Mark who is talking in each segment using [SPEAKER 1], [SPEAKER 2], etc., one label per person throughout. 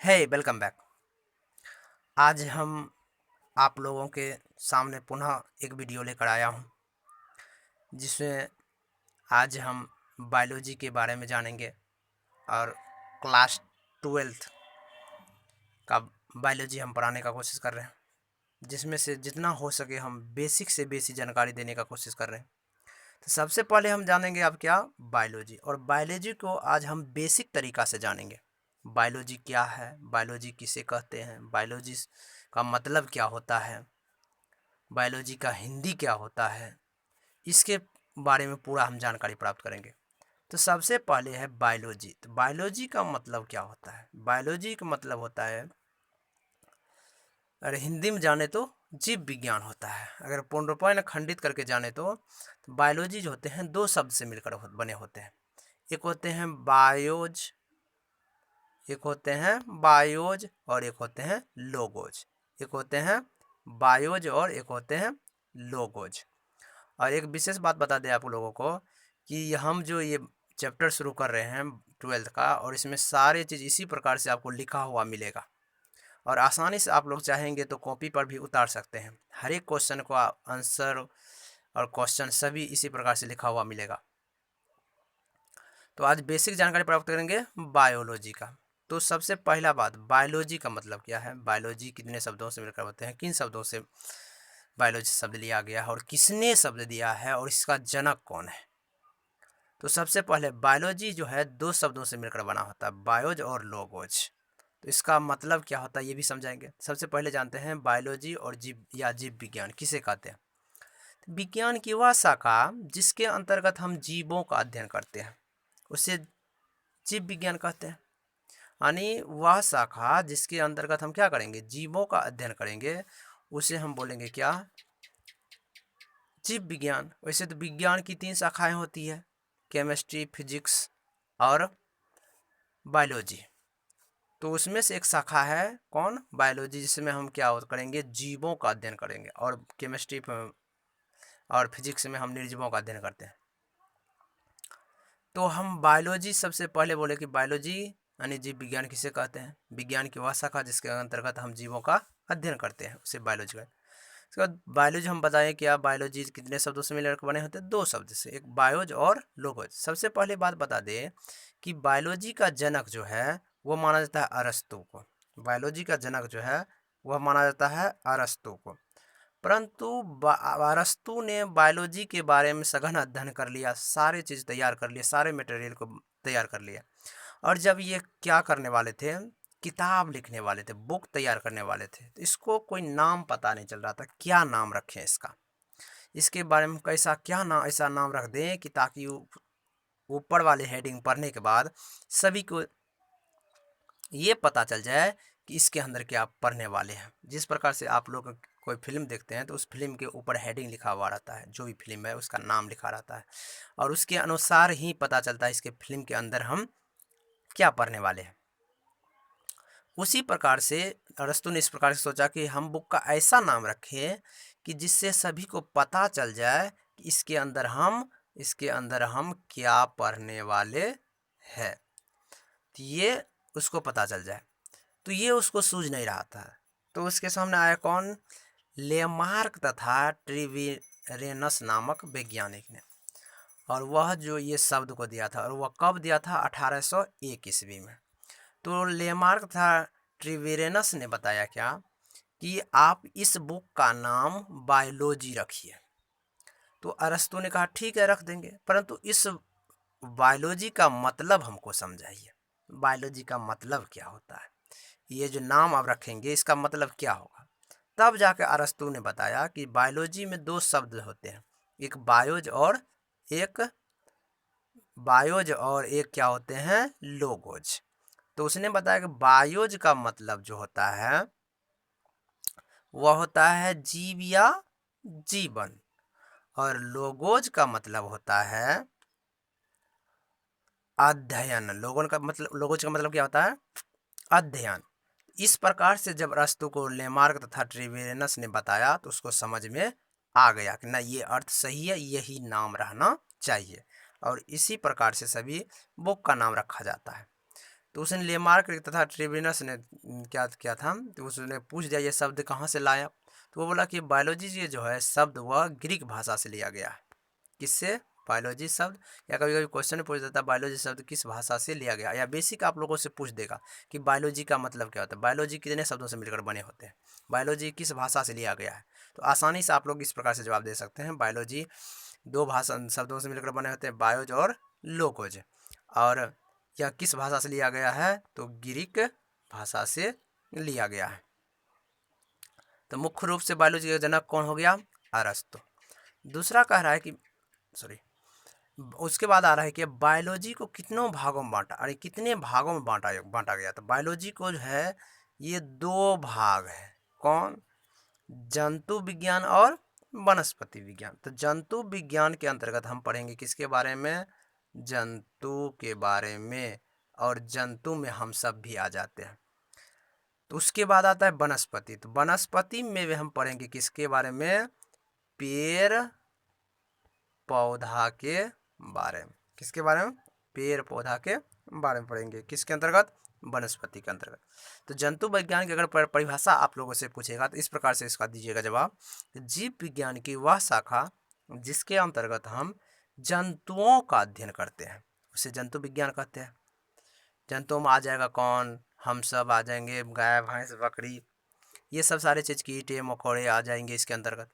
[SPEAKER 1] हे welcome back. आज हम आप लोगों के सामने पुनः एक वीडियो लेकर आया हूं, जिसमें आज हम बायोलॉजी के बारे में जानेंगे और क्लास 12th का बायोलॉजी हम पढ़ाने का कोशिश कर रहे हैं, जिसमें से जितना हो सके हम बेसिक से बेसिक जानकारी देने का कोशिश कर रहे हैं। तो सबसे पहले हम जानेंगे अब क्या बायोलॉजी, और बायोलॉजी को आज हम बेसिक तरीक़ा से जानेंगे। बायोलॉजी क्या है, बायोलॉजी किसे कहते हैं, बायोलॉजी का मतलब क्या होता है, बायोलॉजी का हिंदी क्या होता है, इसके बारे में पूरा हम जानकारी प्राप्त करेंगे। तो सबसे पहले है बायोलॉजी। तो बायोलॉजी का मतलब क्या होता है? बायोलॉजी का मतलब होता है, अगर हिंदी में जाने तो जीव विज्ञान होता है। अगर पूर्ण रूप में खंडित करके जाने तो बायोलॉजी जो होते हैं दो शब्द से मिलकर बने होते हैं। एक होते हैं बायोज, एक होते हैं बायोज और एक होते हैं लोगोज। एक होते हैं बायोज और एक होते हैं लोगोज। और एक विशेष बात बता दें आप लोगों को कि हम जो ये चैप्टर शुरू कर रहे हैं 12th का, और इसमें सारे चीज़ इसी प्रकार से आपको लिखा हुआ मिलेगा, और आसानी से आप लोग चाहेंगे तो कॉपी पर भी उतार सकते हैं। हर एक क्वेश्चन को आंसर और क्वेश्चन सभी इसी प्रकार से लिखा हुआ मिलेगा। तो आज बेसिक जानकारी प्राप्त करेंगे बायोलॉजी का। तो सबसे पहला बात, बायोलॉजी का मतलब क्या है, बायोलॉजी कितने शब्दों से मिलकर होते हैं, किन शब्दों से बायोलॉजी शब्द लिया गया है और किसने शब्द दिया है और इसका जनक कौन है। तो सबसे पहले बायोलॉजी जो है दो शब्दों से मिलकर बना होता है, बायोज और लोगोज। तो इसका मतलब क्या होता है ये भी समझाएंगे। सबसे पहले जानते हैं बायोलॉजी और जीव या जीव विज्ञान किसे कहते हैं। तो विज्ञान की वह शाखा जिसके अंतर्गत हम जीवों का अध्ययन करते हैं उसे जीव विज्ञान कहते हैं। यानी वह शाखा जिसके अंतर्गत हम क्या करेंगे, जीवों का अध्ययन करेंगे, उसे हम बोलेंगे क्या, जीव विज्ञान। वैसे तो विज्ञान की 3 शाखाएं होती है, केमिस्ट्री, फिजिक्स और बायोलॉजी। तो उसमें से एक शाखा है कौन, बायोलॉजी, जिसमें हम क्या करेंगे, जीवों का अध्ययन करेंगे। और केमिस्ट्री और फिजिक्स में हम निर्जीवों का अध्ययन करते हैं। तो हम बायोलॉजी सबसे पहले बोले कि बायोलॉजी यानी जीव विज्ञान किसे कहते हैं, विज्ञान की वह शाखा जिसके अंतर्गत हम जीवों का अध्ययन करते हैं उसे बायोलॉजी कहते हैं। उसके बाद बायोलॉजी हम बताएं क्या, बायोलॉजी कितने शब्दों से मिलकर बने होते हैं, 2 शब्द से, एक बायोज और लोगोज। सबसे पहले बात बता दें कि बायोलॉजी का जनक जो है वो माना जाता है अरस्तु को। बायोलॉजी का जनक जो है वह माना जाता है अरस्तु को। परंतु अरस्तु ने बायोलॉजी के बारे में सघन अध्ययन कर लिया, सारे चीज़ तैयार कर लिया, सारे मटेरियल को तैयार कर लिया। और जब ये क्या करने वाले थे, किताब लिखने वाले थे, बुक तैयार करने वाले थे, तो इसको कोई नाम पता नहीं चल रहा था, क्या नाम रखें इसका, इसके बारे में कैसा क्या नाम, ऐसा नाम रख दें कि ताकि ऊपर वाले हेडिंग पढ़ने के बाद सभी को ये पता चल जाए कि इसके अंदर क्या पढ़ने वाले हैं। जिस प्रकार से आप लोग कोई फिल्म देखते हैं तो उस फिल्म के ऊपर हेडिंग लिखा हुआ रहता है, जो भी फिल्म है उसका नाम लिखा रहता है, और उसके अनुसार ही पता चलता है इसके फिल्म के अंदर हम क्या पढ़ने वाले हैं। उसी प्रकार से अरस्तु ने इस प्रकार से सोचा कि हम बुक का ऐसा नाम रखें कि जिससे सभी को पता चल जाए कि इसके अंदर हम क्या पढ़ने वाले हैं, तो ये उसको पता चल जाए। तो ये उसको सूझ नहीं रहा था। तो उसके सामने आया कौन, लेमार्क तथा ट्रिविरेनस नामक वैज्ञानिक ने। और वह जो ये शब्द को दिया था, और वह कब दिया था, 1801 ईस्वी में। तो लेमार्क तथा ट्रिविरेनस ने बताया क्या कि आप इस बुक का नाम बायोलॉजी रखिए। तो अरस्तु ने कहा ठीक है रख देंगे, परंतु इस बायोलॉजी का मतलब हमको समझाइए, बायोलॉजी का मतलब क्या होता है, ये जो नाम आप रखेंगे इसका मतलब क्या होगा। तब जाकर अरस्तु ने बताया कि बायोलॉजी में 2 शब्द होते हैं, एक बायोज और एक क्या होते हैं, लोगोज। तो उसने बताया कि बायोज का मतलब जो होता है वह होता है जीव या जीवन, और लोगोज का मतलब होता है अध्ययन। लोगोज का मतलब क्या होता है, अध्ययन। इस प्रकार से जब अरस्तु को लेमार्क तथा ट्रिवेनस ने बताया तो उसको समझ में आ गया कि ना ये अर्थ सही है, यही नाम रहना चाहिए, और इसी प्रकार से सभी बुक का नाम रखा जाता है। तो उसने लेमार्क तथा ट्रेविनस ने क्या किया था, तो उसने पूछ दिया ये शब्द कहाँ से लाया। तो वो बोला कि बायोलॉजी ये जो है शब्द वह ग्रीक भाषा से लिया गया है। किससे? बायोलॉजी शब्द, या कभी कभी क्वेश्चन पूछ देता है बायोलॉजी शब्द किस भाषा से लिया गया, या बेसिक आप लोगों से पूछ देगा कि बायोलॉजी का मतलब क्या होता है, बायोलॉजी कितने शब्दों से मिलकर बने होते हैं, बायोलॉजी किस भाषा से लिया गया है। तो आसानी से आप लोग इस प्रकार से जवाब दे सकते हैं, बायोलॉजी दो भाषा शब्दों से मिलकर बने होते हैं, बायोज और लोकोज। और यह किस भाषा से लिया गया है, तो ग्रीक भाषा से लिया गया है। तो मुख्य रूप से बायोलॉजी का जनक कौन हो गया? अरस्तु। दूसरा कह रहा है कि उसके बाद आ रहा है कि बायोलॉजी को कितनों भागों में बांटा, अरे कितने भागों में बांटा गया। तो बायोलॉजी को जो है ये दो भाग है, कौन? जंतु विज्ञान और वनस्पति विज्ञान। तो जंतु विज्ञान के अंतर्गत हम पढ़ेंगे किसके बारे में? जंतु के बारे में, और जंतु में हम सब भी आ जाते हैं। तो उसके बाद आता है वनस्पति। तो वनस्पति में हम पढ़ेंगे किसके बारे में? पेड़ पौधा के बारे में। किसके बारे में? पेड़ पौधा के बारे में पढ़ेंगे। किसके अंतर्गत? वनस्पति के अंतर्गत। तो जंतु विज्ञान की अगर परिभाषा आप लोगों से पूछेगा तो इस प्रकार से इसका दीजिएगा जवाब, जीव विज्ञान की वह शाखा जिसके अंतर्गत हम जंतुओं का अध्ययन करते हैं उसे जंतु विज्ञान कहते हैं। जंतुओं में आ जाएगा कौन? हम सब आ जाएंगे, गाय भैंस बकरी, ये सब सारे चीज़, कीड़े मकोड़े आ जाएंगे इसके अंतर्गत।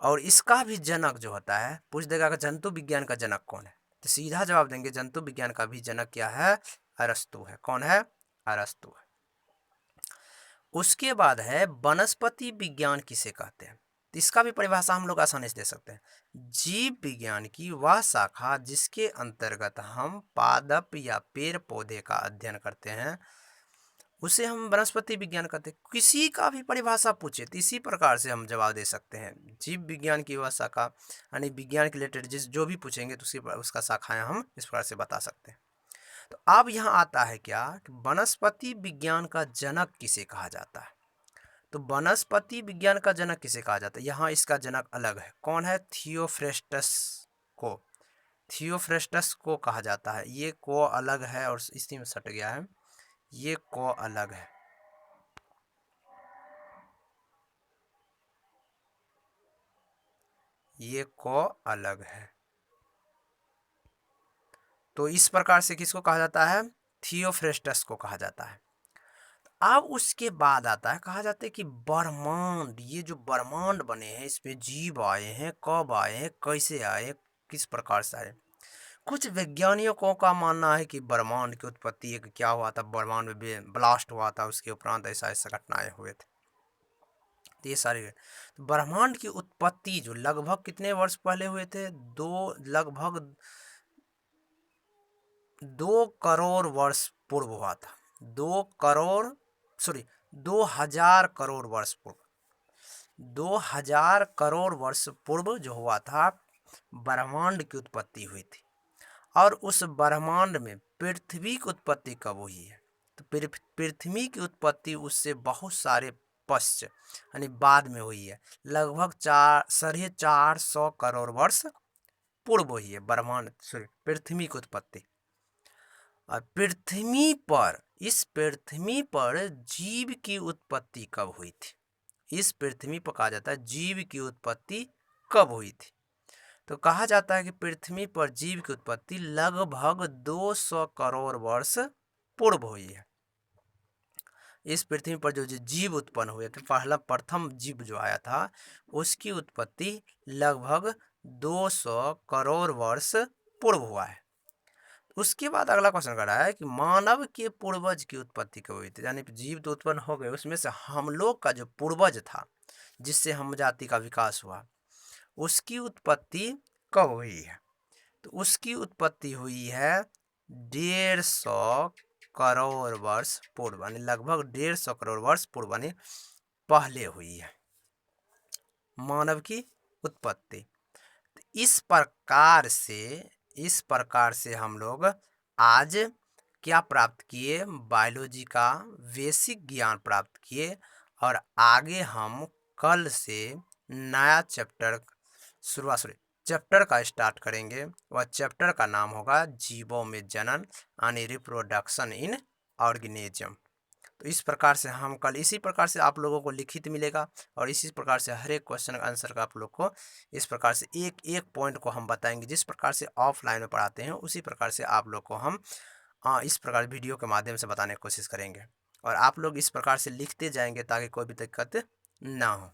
[SPEAKER 1] और इसका भी जनक जो होता है, पूछ देगा कि जंतु विज्ञान का जनक कौन है, तो सीधा जवाब देंगे जंतु विज्ञान का भी जनक क्या है? अरस्तु है। कौन है? अरस्तु है। उसके बाद है वनस्पति विज्ञान किसे कहते हैं, तो इसका भी परिभाषा हम लोग आसानी से दे सकते हैं। जीव विज्ञान की वह शाखा जिसके अंतर्गत हम पादप या पेड़ पौधे का अध्ययन करते हैं उसे हम वनस्पति विज्ञान कहते हैं। किसी का भी परिभाषा पूछे तो इसी प्रकार से हम जवाब दे सकते हैं, जीव विज्ञान की वह शाखा, यानी विज्ञान के रिलेटेड जो भी पूछेंगे तो उसका शाखाएं हम इस प्रकार से बता सकते हैं। तो अब यहाँ आता है क्या कि वनस्पति विज्ञान का जनक किसे कहा जाता है। तो वनस्पति विज्ञान का जनक किसे कहा जाता है, यहाँ इसका जनक अलग है। कौन है? थियोफ्रेस्टस को। थियोफ्रेस्टस को कहा जाता है। ये को अलग है और इसी में सट गया है, ये को अलग है। ये को अलग है। तो इस प्रकार से किसको कहा जाता है? थियोफ्रेस्टस को कहा जाता है। अब उसके बाद आता है, कहा जाता है कि ब्रह्मांड, ये जो ब्रह्मांड बने हैं इसमें जीव आए हैं, कब आए हैं, कैसे आए, किस प्रकार से आए। कुछ वैज्ञानिकों का मानना है कि ब्रह्मांड की उत्पत्ति एक क्या हुआ था, ब्रह्मांड में ब्लास्ट हुआ था, उसके उपरांत ऐसा ऐसा घटनाएं हुए थे। तो ये सारे तो ब्रह्मांड की उत्पत्ति जो लगभग कितने वर्ष पहले हुए थे, लगभग 2 करोड़ वर्ष पूर्व हुआ था। 2000 करोड़ वर्ष पूर्व, 2000 करोड़ वर्ष पूर्व जो हुआ था ब्रह्मांड की उत्पत्ति हुई थी। और उस ब्रह्मांड में पृथ्वी की उत्पत्ति कब हुई है, तो पृथ्वी की उत्पत्ति उससे बहुत सारे पश्चात यानी बाद में हुई है, लगभग 450 करोड़ वर्ष पूर्व हुई है ब्रह्मांड पृथ्वी की उत्पत्ति। और इस पृथ्वी पर जीव की उत्पत्ति कब हुई थी, इस पृथ्वी पर कहा जाता है जीव की उत्पत्ति कब हुई थी। तो कहा जाता है कि पृथ्वी पर जीव की उत्पत्ति लगभग 200 करोड़ वर्ष पूर्व हुई है। इस पृथ्वी पर जो जीव उत्पन्न हुए थे, प्रथम जीव जो आया था उसकी उत्पत्ति लगभग 200 करोड़ वर्ष पूर्व हुआ है। उसके बाद अगला क्वेश्चन कर रहा है कि मानव के पूर्वज की उत्पत्ति कब हुई थी, यानी जीव तो उत्पन्न हो गए, उसमें से हम लोग का जो पूर्वज था जिससे हम जाति का विकास हुआ उसकी उत्पत्ति कब हुई है, तो उसकी उत्पत्ति हुई है 150 करोड़ वर्ष पूर्व, यानी लगभग 150 करोड़ वर्ष पूर्व यानी पहले हुई है मानव की उत्पत्ति। इस प्रकार से हम लोग आज क्या प्राप्त किए, बायोलॉजी का बेसिक ज्ञान प्राप्त किए। और आगे हम कल से नया चैप्टर चैप्टर का स्टार्ट करेंगे, वह चैप्टर का नाम होगा जीवों में जनन यानी रिप्रोडक्शन इन ऑर्गेनिज्म। तो इस प्रकार से हम कल इसी प्रकार से आप लोगों को लिखित मिलेगा और इसी प्रकार से हर एक क्वेश्चन का आंसर का आप लोग को इस प्रकार से एक एक पॉइंट को हम बताएंगे। जिस प्रकार से ऑफलाइन में पढ़ाते हैं उसी प्रकार से आप लोग को हम इस प्रकार वीडियो के माध्यम से बताने की कोशिश करेंगे और आप लोग इस प्रकार से लिखते जाएंगे ताकि कोई भी दिक्कत ना हो।